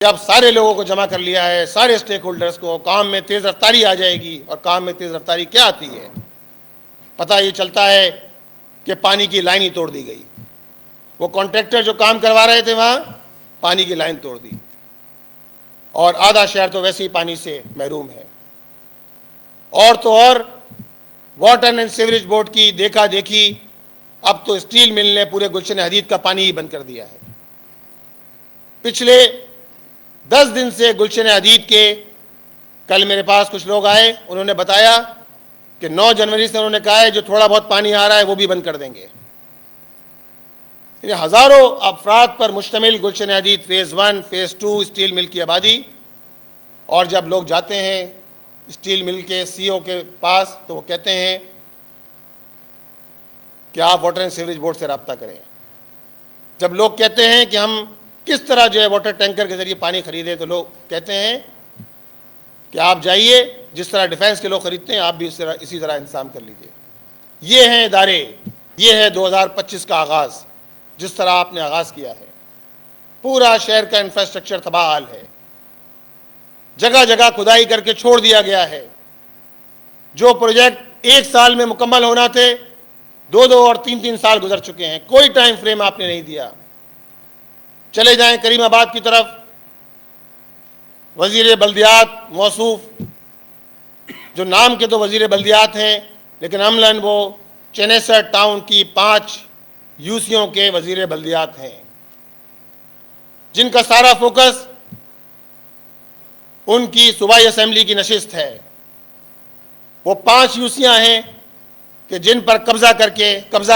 اب سارے لوگوں کو جمع کر لیا ہے، سارے اسٹیک ہولڈرز کو، کام میں تیز رفتاری آ جائے گی۔ اور کام میں تیز رفتاری کیا آتی ہے؟ پتہ یہ چلتا ہے کہ پانی کی لائن ہی توڑ دی گئی۔ وہ کانٹریکٹر جو کام کروا رہے تھے وہاں پانی کی لائن توڑ دی، اور آدھا شہر تو ویسے ہی پانی سے محروم ہے۔ اور تو اور واٹر اینڈ سیوریج بورڈ کی دیکھا دیکھی، اب تو اسٹیل مل نے پورے گلشن حدید کا پانی ہی بند کر دیا ہے۔ پچھلے 10 دن سے گلشن حدید کے، کل میرے پاس کچھ لوگ آئے، انہوں نے بتایا کہ 9 جنوری سے انہوں نے کہا ہے جو تھوڑا بہت پانی آ رہا ہے وہ بھی بند کر دیں گے۔ ہزاروں افراد پر مشتمل گلشن حدید فیز 1 فیز 2 اسٹیل مل کی آبادی، اور جب لوگ جاتے ہیں اسٹیل مل کے سی او کے پاس تو وہ کہتے ہیں کہ آپ واٹر اینڈ سیوریج بورڈ سے رابطہ کریں۔ جب لوگ کہتے ہیں کہ ہم کس طرح جو ہے واٹر ٹینکر کے ذریعے پانی خریدے، تو لوگ کہتے ہیں کہ آپ جائیے، جس طرح ڈیفینس کے لوگ خریدتے ہیں آپ بھی اسی طرح انتظام کر لیجیے۔ یہ ہیں ادارے، یہ ہے 2025 کا آغاز، جس طرح آپ نے آغاز کیا ہے۔ پورا شہر کا انفراسٹرکچر تباہ حال ہے، جگہ جگہ کھدائی کر کے چھوڑ دیا گیا ہے۔ جو پروجیکٹ 1 سال میں مکمل ہونا تھے 2 اور 3 سال گزر چکے ہیں، کوئی ٹائم فریم آپ نے نہیں دیا۔ چلے جائیں کریم آباد کی طرف، وزیر بلدیات موصوف، جو نام کے تو وزیر بلدیات ہیں لیکن عملاً وہ چنیسر ٹاؤن کی 5 یوسیوں کے وزیر بلدیات ہیں، جن کا سارا فوکس ان کی صوبائی اسمبلی کی نشست ہے۔ وہ 5 یوسیاں ہیں کہ جن پر قبضہ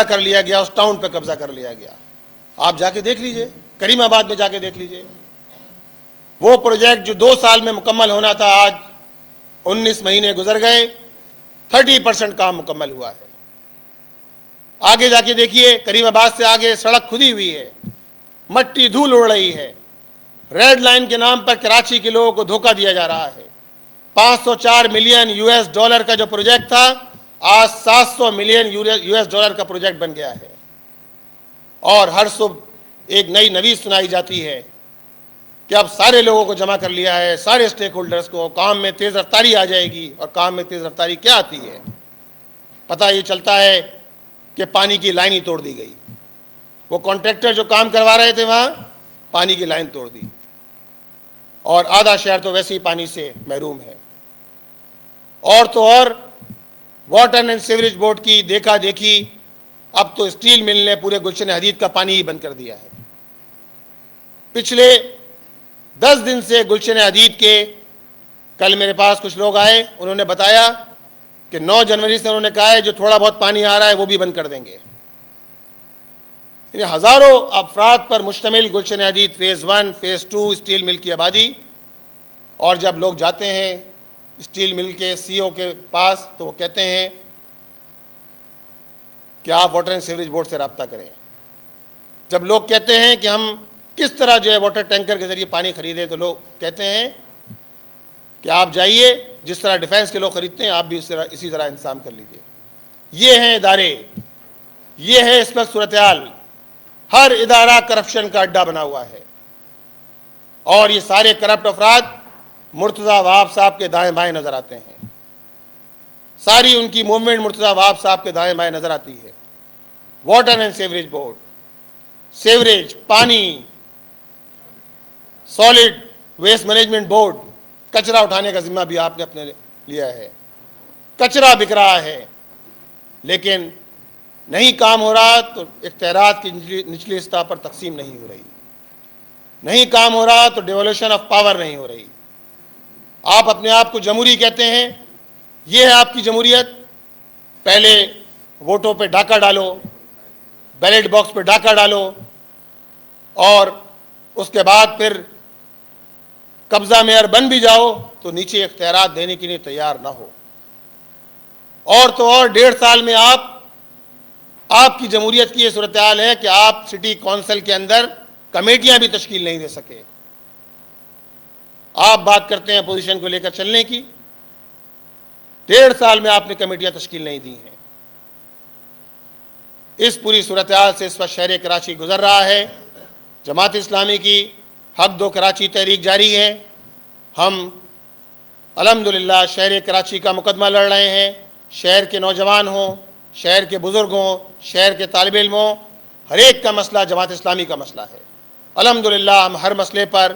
کر لیا گیا، اس ٹاؤن پر قبضہ کر لیا گیا۔ آپ جا کے دیکھ لیجئے، کریم آباد میں جا کے دیکھ لیجئے۔ وہ پروجیکٹ جو 2 سال میں مکمل ہونا تھا، آج 19 مہینے گزر گئے، 30% کام مکمل ہوا ہے۔ آگے جا کے دیکھیے، کریم آباد سے آگے سڑک کھدی ہوئی ہے، مٹی دھول اڑ رہی ہے۔ ریڈ لائن کے نام پر کراچی کے لوگوں کو دھوکہ دیا جا رہا ہے۔ 504 ملین US$ کا جو پروجیکٹ تھا، آج 700 ملین US$ کا پروجیکٹ بن گیا ہے۔ اور ہر صبح ایک نئی نوید سنائی جاتی ہے کہ اب سارے لوگوں کو جمع کر لیا ہے، سارے اسٹیک ہولڈرز کو، کام میں تیز رفتاری آ جائے گی۔ اور کام میں تیز رفتاری کیا آتی ہے؟ پتہ یہ چلتا ہے کہ پانی کی لائن ہی توڑ دی گئی۔ وہ کانٹریکٹر جو کام کروا رہے تھے وہاں پانی کی لائن توڑ دی، اور آدھا شہر تو ویسے ہی پانی سے محروم ہے۔ اور تو اور واٹر اینڈ سیوریج بورڈ کی دیکھا دیکھی، اب تو اسٹیل مل نے پورے گلشن حدید کا پانی ہی بند کر دیا ہے۔ پچھلے 10 دن سے گلشن حدید کے، کل میرے پاس کچھ لوگ آئے، انہوں نے بتایا کہ 9 جنوری سے انہوں نے کہا ہے جو تھوڑا بہت پانی آ رہا ہے وہ بھی بند کر دیں گے۔ ہزاروں افراد پر مشتمل گلشن حدید فیز 1 فیز 2 اسٹیل مل کی آبادی، اور جب لوگ جاتے ہیں اسٹیل مل کے سی او کے پاس تو وہ کہتے ہیں کہ آپ واٹر اینڈ سیوریج بورڈ سے رابطہ کریں۔ جب لوگ کہتے ہیں کہ ہم کس طرح جو ہے واٹر ٹینکر کے ذریعے پانی خریدے، تو لوگ کہتے ہیں کہ آپ جائیے، جس طرح ڈیفینس کے لوگ خریدتے ہیں آپ بھی اسی طرح انتظام کر لیجیے۔ یہ ہیں ادارے، یہ ہے اس وقت صورتحال۔ ہر ادارہ کرپشن کا اڈا بنا ہوا ہے، اور یہ سارے کرپٹ افراد مرتضی وہاب صاحب کے دائیں بائیں نظر آتے ہیں۔ ساری ان کی موومنٹ مرتضی وہاب صاحب کے دائیں بائیں نظر آتی ہے۔ Water and sewerage board, sewerage, پانی، سالڈ ویسٹ مینجمنٹ بورڈ، کچرا اٹھانے کا ذمہ بھی آپ نے اپنے لیا ہے۔ کچرا بک رہا ہے، لیکن نہیں کام ہو رہا تو اختیارات کی نچلی سطح پر تقسیم نہیں ہو رہی، نہیں کام ہو رہا تو ڈیولوشن آف پاور نہیں ہو رہی۔ آپ اپنے آپ کو جمہوری کہتے ہیں، یہ ہے آپ کی جمہوریت۔ پہلے ووٹوں پہ ڈاکہ ڈالو، بیلٹ باکس پہ ڈاکہ ڈالو، اور اس کے بعد پھر قبضہ میئر بن بھی جاؤ تو نیچے اختیارات دینے کے لیے تیار نہ ہو۔ اور تو اور 1.5 سال میں آپ کی جمہوریت کی یہ صورتحال ہے کہ آپ سٹی کونسل کے اندر کمیٹیاں بھی تشکیل نہیں دے سکے۔ آپ بات کرتے ہیں پوزیشن کو لے کر چلنے کی، 1.5 سال میں آپ نے کمیٹیاں تشکیل نہیں دی ہیں۔ اس پوری صورتحال سے اس وقت شہر کراچی گزر رہا ہے۔ جماعت اسلامی کی حق دو کراچی تحریک جاری ہے. ہم الحمدللہ شہر کراچی کا مقدمہ لڑ رہے ہیں. شہر کے نوجوان ہوں, شہر کے بزرگ ہوں, شہر کے طالب علم ہوں, ہر ایک کا مسئلہ جماعت اسلامی کا مسئلہ ہے. الحمدللہ ہم ہر مسئلے پر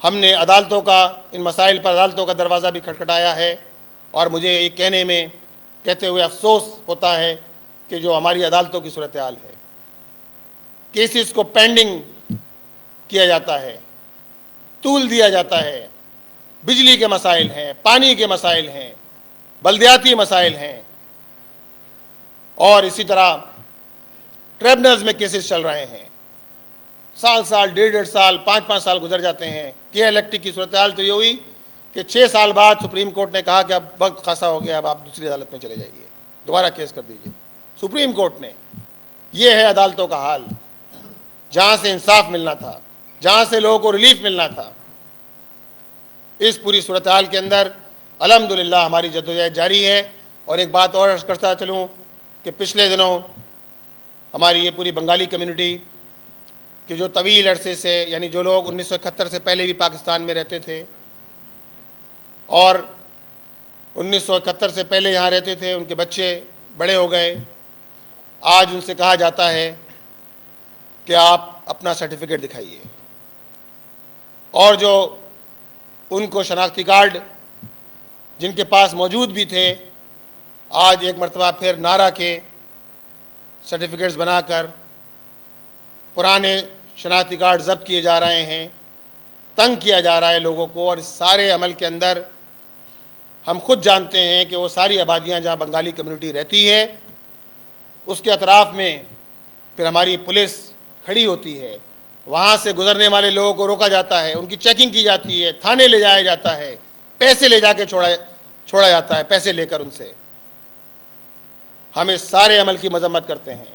ہم نے عدالتوں کا, ان مسائل پر عدالتوں کا دروازہ بھی کھٹکھٹایا ہے. اور مجھے یہ کہتے ہوئے افسوس ہوتا ہے کہ جو ہماری عدالتوں کی صورتحال ہے, کیسز کو پینڈنگ کیا جاتا ہے, طول دیا جاتا ہے. بجلی کے مسائل ہیں, پانی کے مسائل ہیں, بلدیاتی مسائل ہیں, اور اسی طرح ٹریبونلز میں کیسز چل رہے ہیں. سال 1.5 سال 5 سال گزر جاتے ہیں. کہ الیکٹرک کی صورتحال تو یہ ہوئی کہ 6 سال بعد سپریم کورٹ نے کہا کہ اب وقت خاصا ہو گیا, اب آپ دوسری عدالت میں چلے جائیے, دوبارہ کیس کر دیجیے. سپریم کورٹ نے. یہ ہے عدالتوں کا حال, جہاں سے انصاف ملنا تھا, جہاں سے لوگوں کو ریلیف ملنا تھا. اس پوری صورتحال کے اندر الحمدللہ ہماری جدوجہد جاری ہے. اور ایک بات اور عرض کرتا چلوں کہ پچھلے دنوں ہماری یہ پوری بنگالی کمیونٹی کہ جو طویل عرصے سے, یعنی جو لوگ 1971 سے پہلے بھی پاکستان میں رہتے تھے اور 1971 سے پہلے یہاں رہتے تھے, ان کے بچے بڑے ہو گئے, آج ان سے کہا جاتا ہے کہ آپ اپنا سرٹیفکیٹ دکھائیے. اور جو ان کو شناختی کارڈ جن کے پاس موجود بھی تھے, آج ایک مرتبہ پھر نعرہ کے سرٹیفکیٹس بنا کر پرانے شناختی کارڈ ضبط کیے جا رہے ہیں, تنگ کیا جا رہا ہے لوگوں کو. اور اس سارے عمل کے اندر ہم خود جانتے ہیں کہ وہ ساری آبادیاں جہاں بنگالی کمیونٹی رہتی ہے, اس کے اطراف میں پھر ہماری پولیس کھڑی ہوتی ہے. وہاں سے گزرنے والے لوگوں کو روکا جاتا ہے, ان کی چیکنگ کی جاتی ہے, تھانے لے جایا جاتا ہے, پیسے لے جا کے چھوڑا جاتا ہے, پیسے لے کر ان سے. ہم اس سارے عمل کی مذمت کرتے ہیں.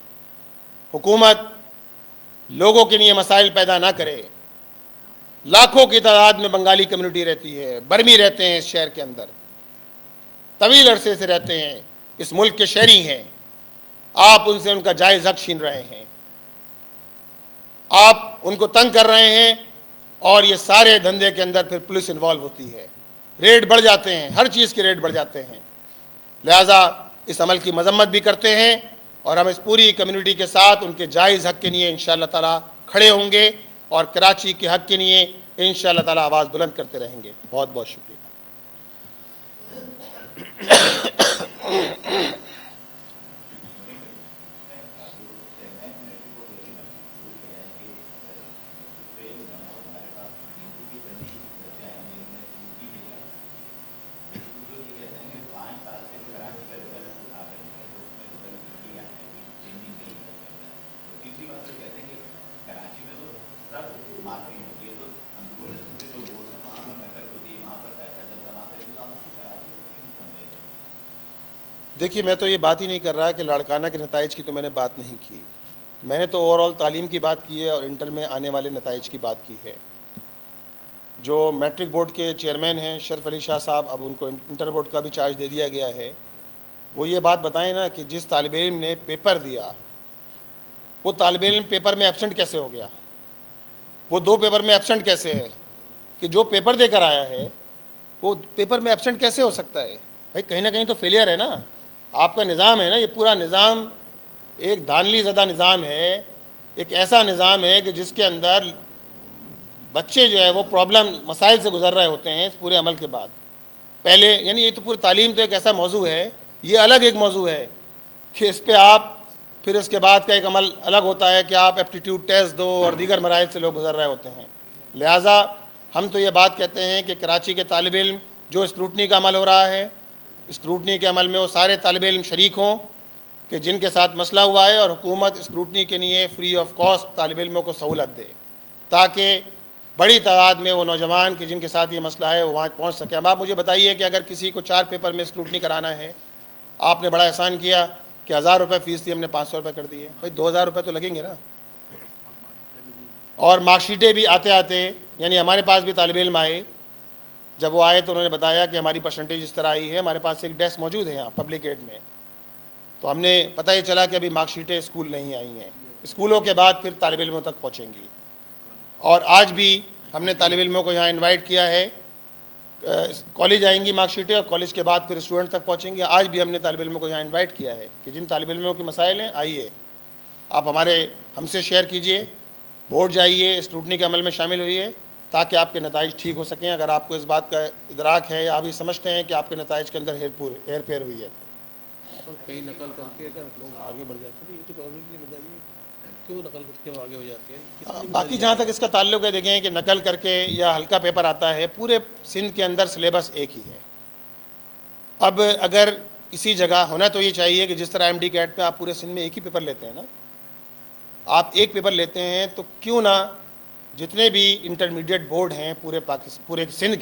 حکومت لوگوں کے لیے مسائل پیدا نہ کرے. لاکھوں کی تعداد میں بنگالی کمیونٹی رہتی ہے, برمی رہتے ہیں اس شہر کے اندر, طویل عرصے سے رہتے ہیں, اس ملک کے شہری ہیں. آپ ان سے ان کا جائز حق چھین رہے ہیں, آپ ان کو تنگ کر رہے ہیں. اور یہ سارے دھندے کے اندر پھر پولیس انوالو ہوتی ہے, ریٹ بڑھ جاتے ہیں, ہر چیز کے ریٹ بڑھ جاتے ہیں. لہذا اس عمل کی مذمت بھی کرتے ہیں, اور ہم اس پوری کمیونٹی کے ساتھ ان کے جائز حق کے لیے انشاءاللہ تعالی کھڑے ہوں گے, اور کراچی کے حق کے لیے انشاءاللہ تعالی آواز بلند کرتے رہیں گے. بہت بہت شکریہ. دیکھیے, میں تو یہ بات ہی نہیں کر رہا کہ لاڑکانہ کے نتائج کی تو میں نے بات نہیں کی. میں نے تو اوور آل تعلیم کی بات کی ہے اور انٹر میں آنے والے نتائج کی بات کی ہے. جو میٹرک بورڈ کے چیئرمین ہیں شرف علی شاہ صاحب, اب ان کو انٹر بورڈ کا بھی چارج دے دیا گیا ہے. وہ یہ بات بتائیں نا کہ جس طالب علم نے پیپر دیا, وہ طالب علم پیپر میں ایبسنٹ کیسے ہو گیا؟ وہ 2 پیپر میں ایبسنٹ کیسے ہے؟ کہ جو پیپر دے کر آیا ہے وہ پیپر میں ایبسنٹ کیسے ہو سکتا ہے؟ بھائی کہیں نہ کہیں تو فیلئر ہے نا. آپ کا نظام ہے نا, یہ پورا نظام ایک دھاندلی زدہ نظام ہے, ایک ایسا نظام ہے کہ جس کے اندر بچے جو ہے وہ پرابلم مسائل سے گزر رہے ہوتے ہیں اس پورے عمل کے بعد. پہلے یعنی یہ تو پوری تعلیم تو ایک ایسا موضوع ہے, یہ الگ ایک موضوع ہے کہ اس پہ آپ پھر اس کے بعد کا ایک عمل الگ ہوتا ہے کہ آپ ایپٹیٹیوڈ ٹیسٹ دو اور دیگر مراحل سے لوگ گزر رہے ہوتے ہیں. لہٰذا ہم تو یہ بات کہتے ہیں کہ کراچی کے طالب علم جو اسکروٹنی کا عمل ہو رہا ہے, اسکروٹنی کے عمل میں وہ سارے طالب علم شریک ہوں کہ جن کے ساتھ مسئلہ ہوا ہے, اور حکومت اسکروٹنی کے لیے فری آف کاسٹ طالب علموں کو سہولت دے تاکہ بڑی تعداد میں وہ نوجوان کہ جن کے ساتھ یہ مسئلہ ہے وہ وہاں پہنچ سکے. اب آپ مجھے بتائیے کہ اگر کسی کو 4 پیپر میں اسکروٹنی کرانا ہے, آپ نے بڑا احسان کیا کہ 1000 روپے فیس تھی, ہم نے 500 روپے کر دیے. بھائی 2000 روپے تو لگیں گے نا. اور مارک شیٹیں بھی آتے یعنی ہمارے پاس بھی طالب علم آئے, جب وہ آئے تو انہوں نے بتایا کہ ہماری پرسنٹیج اس طرح آئی ہے, ہمارے پاس ایک ڈیسک موجود ہے یہاں پبلک ایڈ میں. تو ہم نے پتہ یہ چلا کہ ابھی مارک شیٹیں اسکول نہیں آئی ہیں, اسکولوں کے بعد پھر طالب علموں تک پہنچیں گی. اور آج بھی ہم نے طالب علموں کو یہاں انوائٹ کیا ہے. کالج آئیں گی مارک شیٹیں اور کالج کے بعد پھر اسٹوڈنٹ تک پہنچیں گے. آج بھی ہم نے طالب علموں کو یہاں انوائٹ کیا ہے کہ جن طالب علموں کے مسائل ہیں آئیے آپ ہم سے شیئر کیجئے, بورڈ جائیے, اسکروٹنی کے عمل میں شامل ہوئیے تاکہ آپ کے نتائج ٹھیک ہو سکیں. اگر آپ کو اس بات کا ادراک ہے یا آپ یہ سمجھتے ہیں کہ آپ کے نتائج کے اندر ہیر پھیر ہوئی ہے. کئی نقل کر کے اگر لوگ آگے بڑھ جاتے ہیں, یہ تو گورنمنٹ نے بتائیے کیوں نقل کر کے وہ آگے ہو جاتے ہیں. باقی جہاں تک اس کا تعلق ہے, دیکھیں کہ نقل کر کے یا ہلکا پیپر آتا ہے, پورے سندھ کے اندر سلیبس ایک ہی ہے. اب اگر کسی جگہ ہونا تو یہ چاہیے کہ جس طرح ایم ڈی کیٹ پہ آپ پورے سندھ میں ایک ہی پیپر لیتے ہیں نا, آپ ایک پیپر لیتے ہیں تو کیوں نہ جتنے بھی انٹرمیڈیٹ بورڈ ہیں پورے سندھ کے